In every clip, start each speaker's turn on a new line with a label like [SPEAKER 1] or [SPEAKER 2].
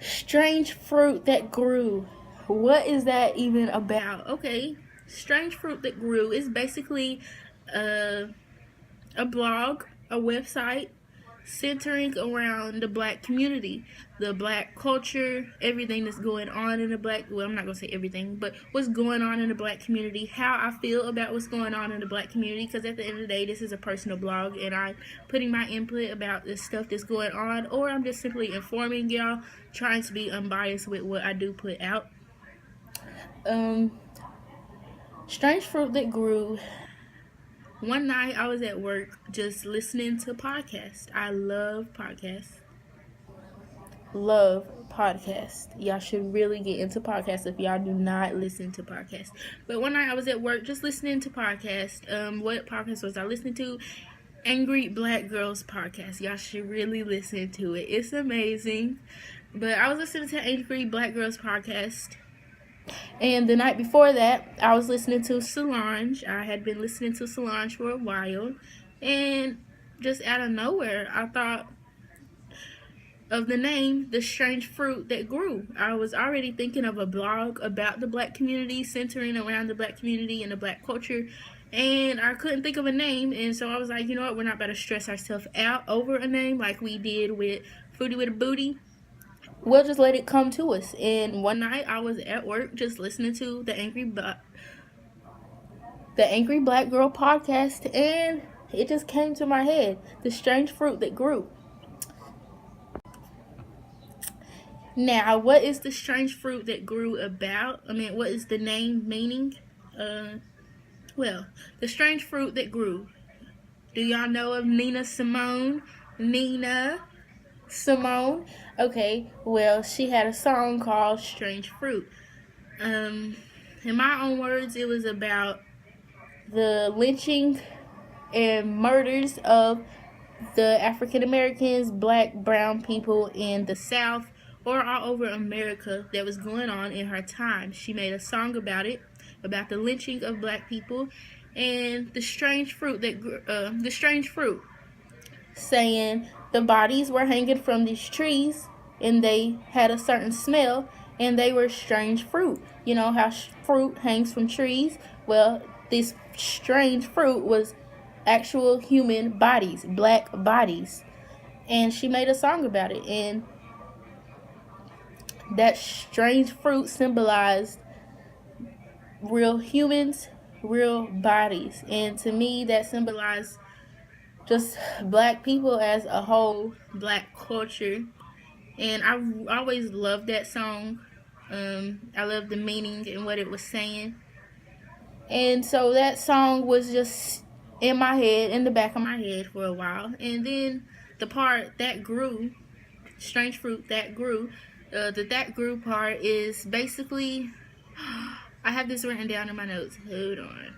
[SPEAKER 1] Strange fruit that grew. What is that even about? Okay, strange fruit that grew is basically a, a blog, a website centering around the black community, the black culture, everything that's going on in the black, well, I'm not going to say everything, but what's going on in the black community, how I feel about what's going on in the black community, because at the end of the day, this is a personal blog, and I'm putting my input about the stuff that's going on, or I'm just simply informing y'all, trying to be unbiased with what I do put out. Strange fruit that grew. One night I was at work just listening to podcasts. I love podcasts. Love podcasts. Y'all should really get into podcasts if y'all do not listen to podcasts. But one night I was at work just listening to podcasts. What podcast was I listening to? Angry Black Girls podcast. Y'all should really listen to it. It's amazing. But I was listening to Angry Black Girls podcast. And the night before that, I was listening to Solange. I had been listening to Solange for a while. And just out of nowhere, I thought of the name, The Strange Fruit That Grew. I was already thinking of a blog about the black community, centering around the black community and the black culture. And I couldn't think of a name. And so I was like, you know what? We're not about to stress ourselves out over a name like we did with Fruity with a Booty. We'll just let it come to us. And one night I was at work just listening to the Angry Black Girl podcast, and it just came to my head, The Strange Fruit That Grew. Now, what is the strange fruit that grew about? What is the name meaning? Well, the strange fruit that grew. Do y'all know of Nina Simone? Nina Simone? Okay, well, she had a song called Strange Fruit. In my own words, it was about the lynching and murders of the African Americans, black, brown people in the South or all over America that was going on in her time. She made a song about it, about the lynching of black people and the strange fruit saying the bodies were hanging from these trees and they had a certain smell and they were strange fruit. You know how fruit hangs from trees? Well, this strange fruit was actual human bodies, black bodies. And she made a song about it. And that strange fruit symbolized real humans, real bodies. And to me, that symbolized just black people as a whole, black culture. And I always loved that song. I loved the meaning and what it was saying. And so that song was just in my head, in the back of my head for a while. And then the part that grew, strange fruit that grew, the that grew part is basically, I have this written down in my notes. Hold on.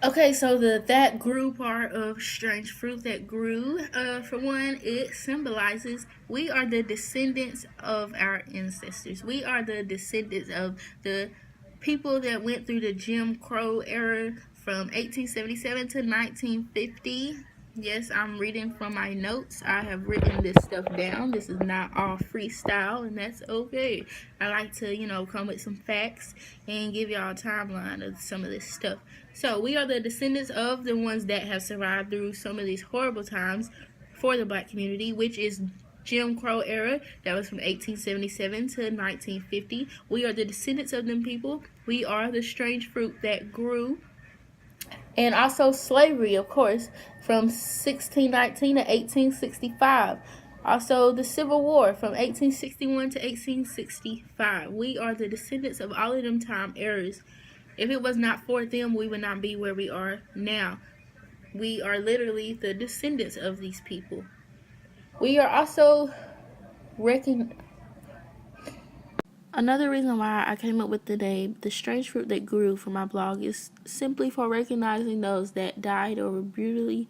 [SPEAKER 1] Okay, so the that grew part of strange fruit that grew, for one, it symbolizes we are the descendants of our ancestors. We are the descendants of the people that went through the Jim Crow era from 1877 to 1950. Yes, I'm reading from my notes. I have written this stuff down. This is not all freestyle, and that's okay. I like to, come with some facts and give y'all a timeline of some of this stuff. So, we are the descendants of the ones that have survived through some of these horrible times for the black community, which is Jim Crow era. That was from 1877 to 1950. We are the descendants of them people. We are the strange fruit that grew. And also slavery, of course, from 1619 to 1865. Also the Civil War from 1861 to 1865. We are the descendants of all of them time eras. If it was not for them, we would not be where we are now. We are literally the descendants of these people. We are also Another reason why I came up with the name The Strange Fruit That Grew for my blog is simply for recognizing those that died or were brutally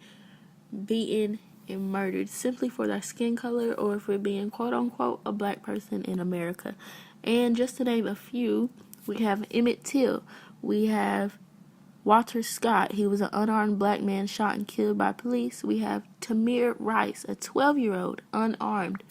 [SPEAKER 1] beaten and murdered simply for their skin color or for being quote unquote a black person in America. And just to name a few, we have Emmett Till, we have Walter Scott, he was an unarmed black man shot and killed by police. We have Tamir Rice, a 12-year-old unarmed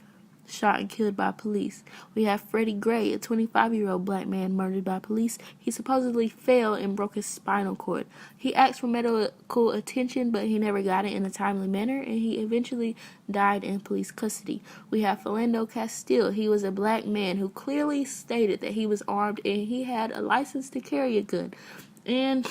[SPEAKER 1] shot and killed by police. We have Freddie Gray, a 25-year-old black man murdered by police. He supposedly fell and broke his spinal cord. He asked for medical attention, but he never got it in a timely manner, and he eventually died in police custody. We have Philando Castile. He was a black man who clearly stated that he was armed and he had a license to carry a gun. And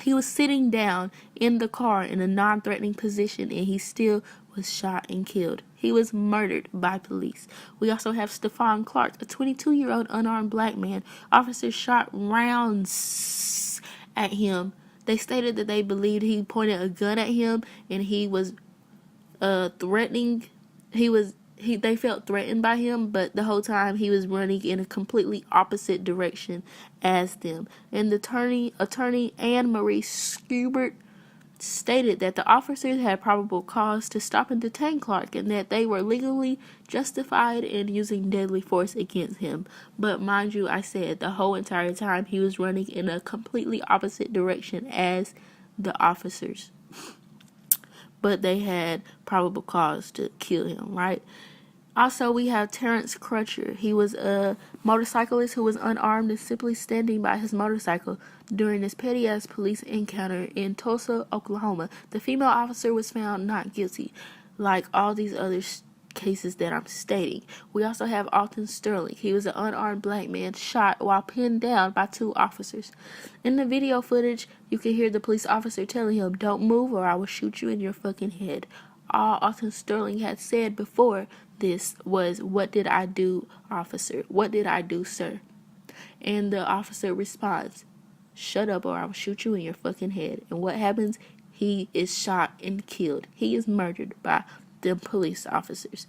[SPEAKER 1] he was sitting down in the car in a non-threatening position, and he still was shot and killed. He was murdered by police. We also have Stephon Clark, a 22-year-old unarmed black man. Officers shot rounds at him. They stated that they believed he pointed a gun at him and he was threatening. They felt threatened by him, but the whole time he was running in a completely opposite direction as them. And the attorney Anne Marie Schubert stated that the officers had probable cause to stop and detain Clark and that they were legally justified in using deadly force against him. But mind you, I said the whole entire time he was running in a completely opposite direction as the officers. But they had probable cause to kill him, right? Also, we have Terrence Crutcher. He was a motorcyclist who was unarmed and simply standing by his motorcycle during this petty-ass police encounter in Tulsa, Oklahoma. The female officer was found not guilty, like all these other cases that I'm stating. We also have Alton Sterling. He was an unarmed black man shot while pinned down by 2 officers. In the video footage, you can hear the police officer telling him, "Don't move or I will shoot you in your fucking head." All Alton Sterling had said before this was, "What did I do, officer? What did I do, sir?" And the officer responds, "Shut up or I will shoot you in your fucking head." And what happens? He is shot and killed. He is murdered by the police officers.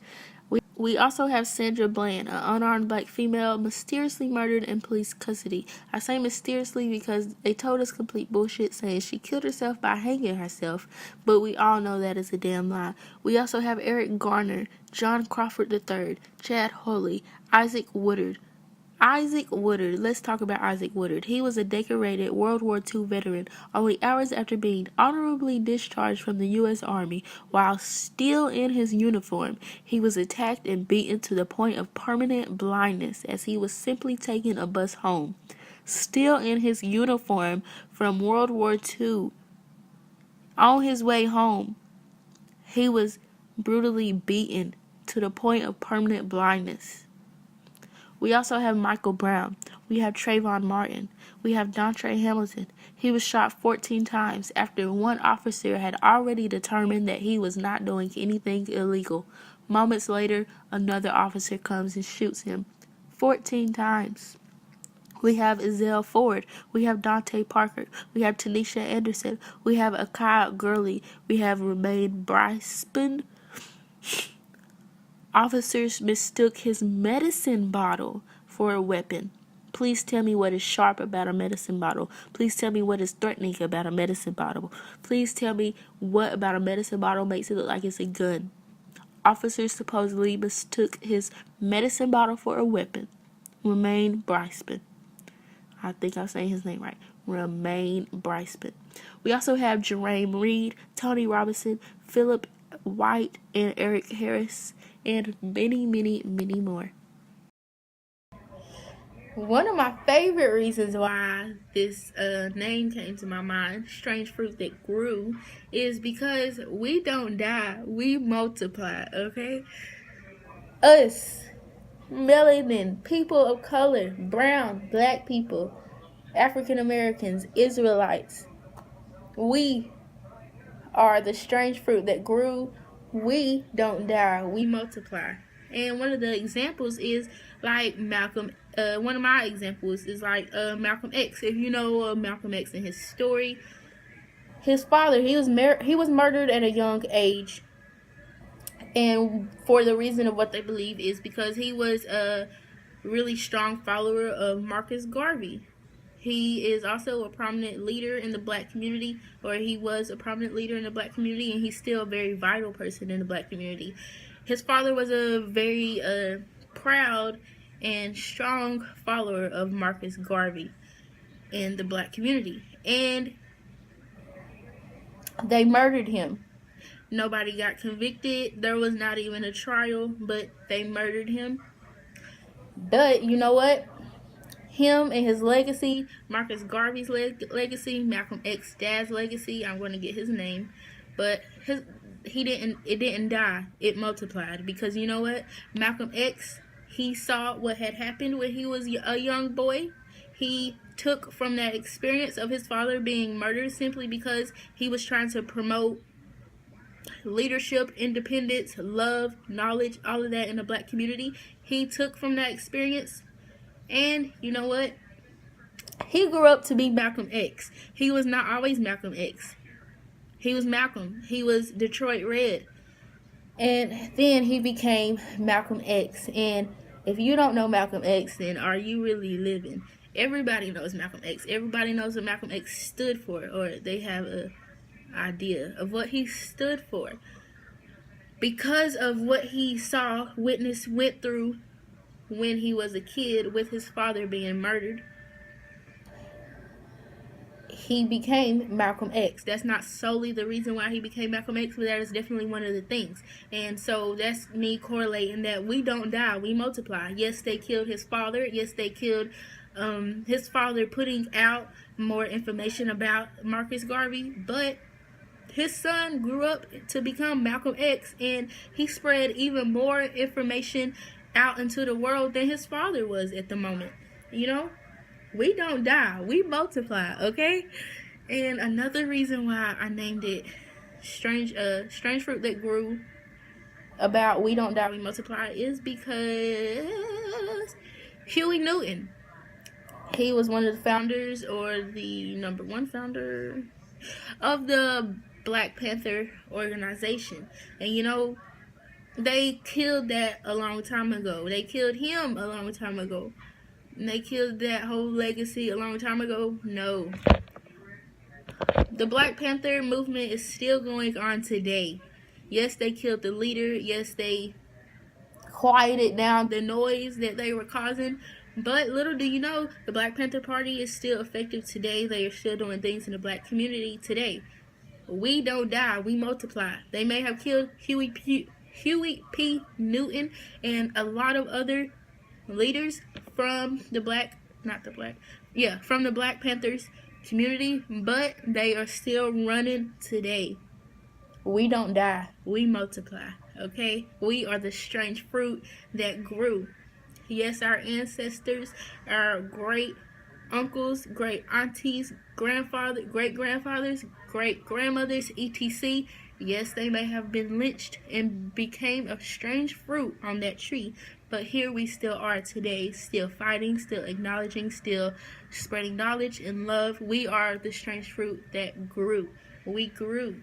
[SPEAKER 1] We also have Sandra Bland, an unarmed black female, mysteriously murdered in police custody. I say mysteriously because they told us complete bullshit saying she killed herself by hanging herself, but we all know that is a damn lie. We also have Eric Garner, John Crawford III, Chad Holey, Isaac Woodard. Let's talk about Isaac Woodard. He was a decorated World War II veteran. Only hours after being honorably discharged from the U.S. Army, while still in his uniform, he was attacked and beaten to the point of permanent blindness as he was simply taking a bus home. Still in his uniform from World War II, on his way home, he was brutally beaten to the point of permanent blindness. We also have Michael Brown. We have Trayvon Martin. We have Dontre Hamilton. He was shot 14 times after one officer had already determined that he was not doing anything illegal. Moments later, another officer comes and shoots him 14 times. We have Ezell Ford. We have Dante Parker. We have Tanisha Anderson. We have Akai Gurley. We have Romaine Bryspin. Officers mistook his medicine bottle for a weapon. Please tell me what is sharp about a medicine bottle. Please tell me what is threatening about a medicine bottle. Please tell me what about a medicine bottle makes it look like it's a gun. Officers supposedly mistook his medicine bottle for a weapon. Romaine Bryspin. I think I'm saying his name right. Romaine Bryspin. We also have Jerame Reed, Tony Robinson, Philip White, and Eric Harris, and many, many, many more. One of my favorite reasons why this name came to my mind, Strange Fruit That Grew, is because we don't die, we multiply, okay? Us, melanin, people of color, brown, black people, African Americans, Israelites, we are the strange fruit that grew. We don't die, we multiply. And one of the examples is like Malcolm. One of my examples is like Malcolm X. If you know Malcolm X and his story, his father, he was murdered at a young age, and for the reason of what they believe is because he was a really strong follower of Marcus Garvey. He is also a prominent leader in the black community, or he was a prominent leader in the black community, and he's still a very vital person in the black community. His father was a very proud and strong follower of Marcus Garvey in the black community, and they murdered him. Nobody got convicted. There was not even a trial, but they murdered him. But you know what? Him and his legacy, Marcus Garvey's legacy, Malcolm X dad's legacy. I'm going to get his name, but it didn't die. It multiplied, because you know what? Malcolm X, he saw what had happened when he was a young boy. He took from that experience of his father being murdered simply because he was trying to promote leadership, independence, love, knowledge, all of that in the black community. He took from that experience, and you know what? He grew up to be Malcolm X. He was not always Malcolm X. He was Malcolm. He was Detroit Red. And then he became Malcolm X. And if you don't know Malcolm X, then are you really living? Everybody knows Malcolm X. Everybody knows what Malcolm X stood for, or they have an idea of what he stood for. Because of what he saw, witnessed, went through when he was a kid with his father being murdered, he became Malcolm X. That's not solely the reason why he became Malcolm X, but that is definitely one of the things. And so that's me correlating that we don't die, we multiply. Yes, they killed his father. Yes, they killed his father, putting out more information about Marcus Garvey, but his son grew up to become Malcolm X, and he spread even more information out into the world than his father was at the moment. You know, we don't die, we multiply, okay? And another reason why I named it Strange Fruit That Grew, about we don't die, we multiply, is because Huey Newton, he was one of the founders, or the number one founder of the Black Panther organization. And you know, they killed that a long time ago. They killed him a long time ago. And they killed that whole legacy a long time ago. No. The Black Panther movement is still going on today. Yes, they killed the leader. Yes, they quieted down the noise that they were causing. But little do you know, the Black Panther Party is still effective today. They are still doing things in the black community today. We don't die, we multiply. They may have killed Huey P. Newton and a lot of other leaders from the Black Panthers community, but they are still running today. We don't die, we multiply, okay? We are the strange fruit that grew. Yes, our ancestors, our great uncles, great aunties, great grandfathers, great grandmothers, etc. Yes, they may have been lynched and became a strange fruit on that tree, but here we still are today, still fighting, still acknowledging, still spreading knowledge and love. We are the strange fruit that grew. We grew.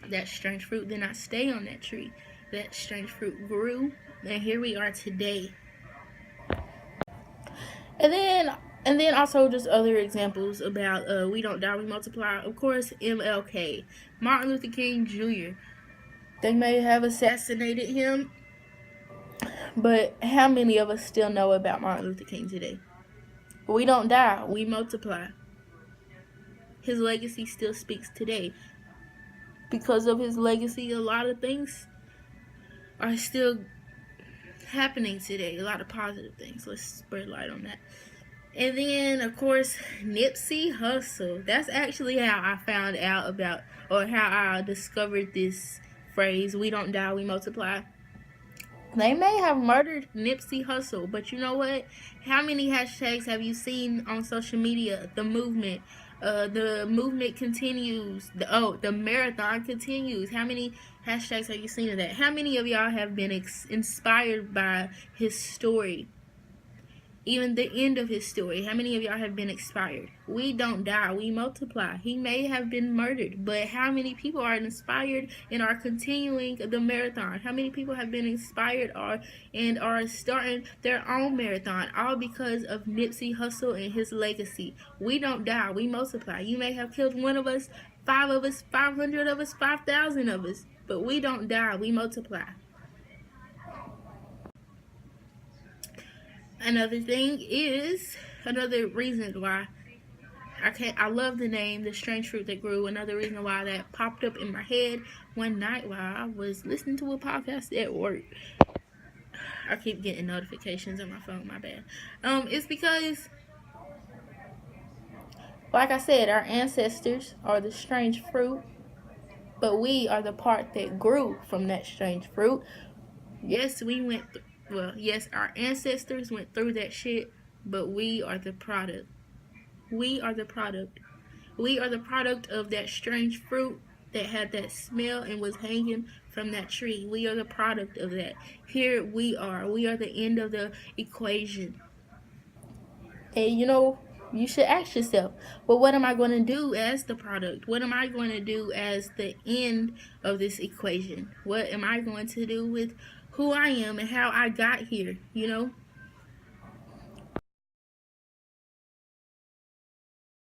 [SPEAKER 1] That strange fruit did not stay on that tree. That strange fruit grew, and here we are today. And then also just other examples about we don't die, we multiply. Of course, MLK, Martin Luther King Jr. They may have assassinated him, but how many of us still know about Martin Luther King today? We don't die, we multiply. His legacy still speaks today. Because of his legacy, a lot of things are still happening today. A lot of positive things. Let's spread light on that. And then, of course, Nipsey Hussle. That's actually how I found out about, or how I discovered this phrase, we don't die, we multiply. They may have murdered Nipsey Hussle, but you know what? How many hashtags have you seen on social media? The movement continues. The marathon continues. How many hashtags have you seen of that? How many of y'all have been inspired by his story? Even the end of his story. How many of y'all have been inspired? We don't die, we multiply. He may have been murdered, but how many people are inspired and are continuing the marathon? How many people have been inspired and are starting their own marathon? All because of Nipsey Hussle and his legacy. We don't die, we multiply. You may have killed one of us, 5 of us, 500 of us, 5,000 of us, but we don't die, we multiply. Another reason why I love the name, the strange fruit that grew. Another reason why that popped up in my head one night while I was listening to a podcast at work. I keep getting notifications on my phone, my bad. It's because, like I said, our ancestors are the strange fruit, but we are the part that grew from that strange fruit. Yes, yes, our ancestors went through that shit, but we are the product. We are the product. We are the product of that strange fruit that had that smell and was hanging from that tree. We are the product of that. Here we are. We are the end of the equation. And you should ask yourself, well, what am I going to do as the product? What am I going to do as the end of this equation? What am I going to do with who I am and how I got here?